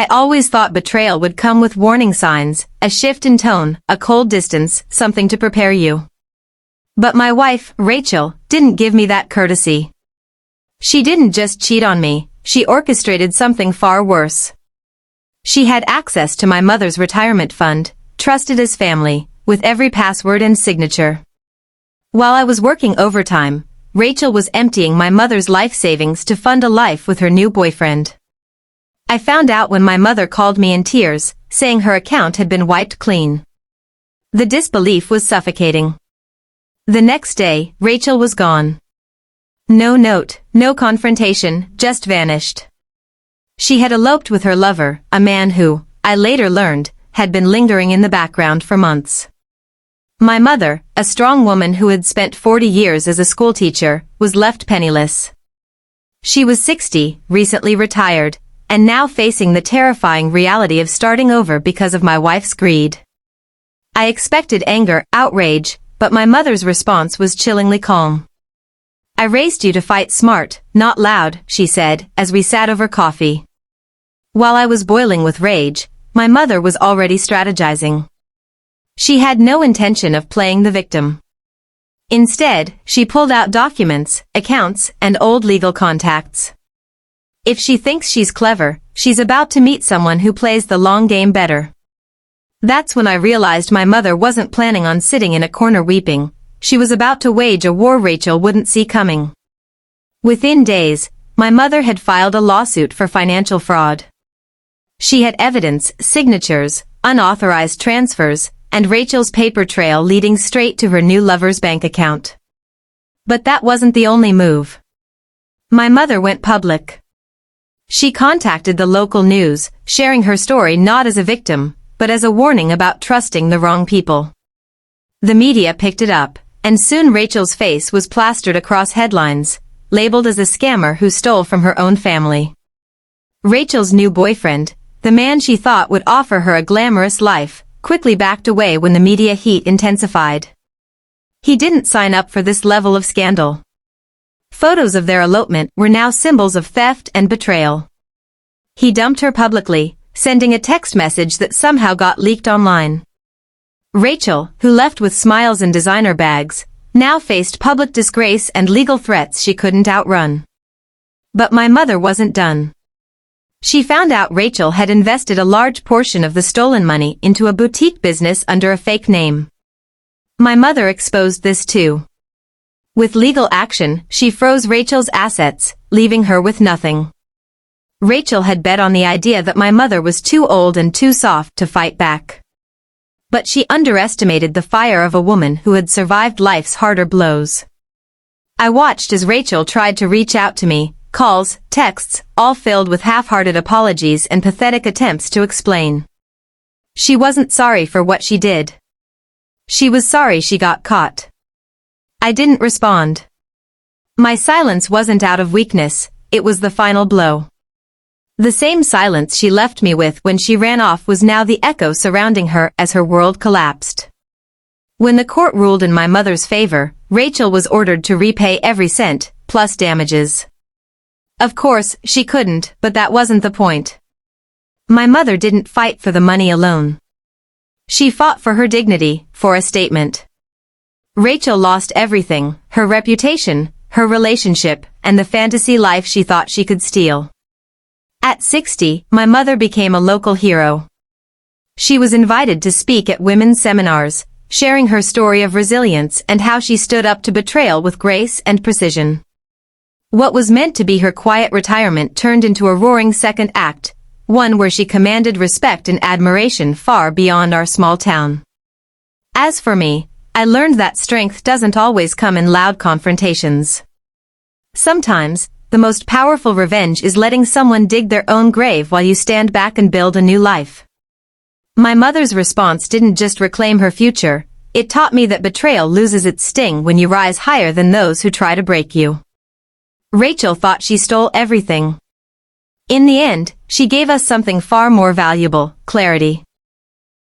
I always thought betrayal would come with warning signs, a shift in tone, a cold distance, something to prepare you. But my wife, Rachel, didn't give me that courtesy. She didn't just cheat on me, she orchestrated something far worse. She had access to my mother's retirement fund, trusted as family, with every password and signature. While I was working overtime, Rachel was emptying my mother's life savings to fund a life with her new boyfriend. I found out when my mother called me in tears, saying her account had been wiped clean. The disbelief was suffocating. The next day, Rachel was gone. No note, no confrontation, just vanished. She had eloped with her lover, a man who, I later learned, had been lingering in the background for months. My mother, a strong woman who had spent 40 years as a schoolteacher, was left penniless. She was 60, recently retired, and now facing the terrifying reality of starting over because of my wife's greed. I expected anger, outrage, but my mother's response was chillingly calm. I raised you to fight smart, not loud, she said, as we sat over coffee. While I was boiling with rage, my mother was already strategizing. She had no intention of playing the victim. Instead, she pulled out documents, accounts, and old legal contacts. If she thinks she's clever, she's about to meet someone who plays the long game better. That's when I realized my mother wasn't planning on sitting in a corner weeping. She was about to wage a war Rachel wouldn't see coming. Within days, my mother had filed a lawsuit for financial fraud. She had evidence, signatures, unauthorized transfers, and Rachel's paper trail leading straight to her new lover's bank account. But that wasn't the only move. My mother went public. She contacted the local news, sharing her story not as a victim, but as a warning about trusting the wrong people. The media picked it up, and soon Rachel's face was plastered across headlines, labeled as a scammer who stole from her own family. Rachel's new boyfriend, the man she thought would offer her a glamorous life, quickly backed away when the media heat intensified. He didn't sign up for this level of scandal. Photos of their elopement were now symbols of theft and betrayal. He dumped her publicly, sending a text message that somehow got leaked online. Rachel, who left with smiles and designer bags, now faced public disgrace and legal threats she couldn't outrun. But my mother wasn't done. She found out Rachel had invested a large portion of the stolen money into a boutique business under a fake name. My mother exposed this too. With legal action, she froze Rachel's assets, leaving her with nothing. Rachel had bet on the idea that my mother was too old and too soft to fight back. But she underestimated the fire of a woman who had survived life's harder blows. I watched as Rachel tried to reach out to me, calls, texts, all filled with half-hearted apologies and pathetic attempts to explain. She wasn't sorry for what she did. She was sorry she got caught. I didn't respond. My silence wasn't out of weakness, it was the final blow. The same silence she left me with when she ran off was now the echo surrounding her as her world collapsed. When the court ruled in my mother's favor, Rachel was ordered to repay every cent, plus damages. Of course, she couldn't, but that wasn't the point. My mother didn't fight for the money alone. She fought for her dignity, for a statement. Rachel lost everything, her reputation, her relationship, and the fantasy life she thought she could steal. At 60, my mother became a local hero. She was invited to speak at women's seminars, sharing her story of resilience and how she stood up to betrayal with grace and precision. What was meant to be her quiet retirement turned into a roaring second act, one where she commanded respect and admiration far beyond our small town. As for me, I learned that strength doesn't always come in loud confrontations. Sometimes, the most powerful revenge is letting someone dig their own grave while you stand back and build a new life. My mother's response didn't just reclaim her future, it taught me that betrayal loses its sting when you rise higher than those who try to break you. Rachel thought she stole everything. In the end, she gave us something far more valuable, clarity.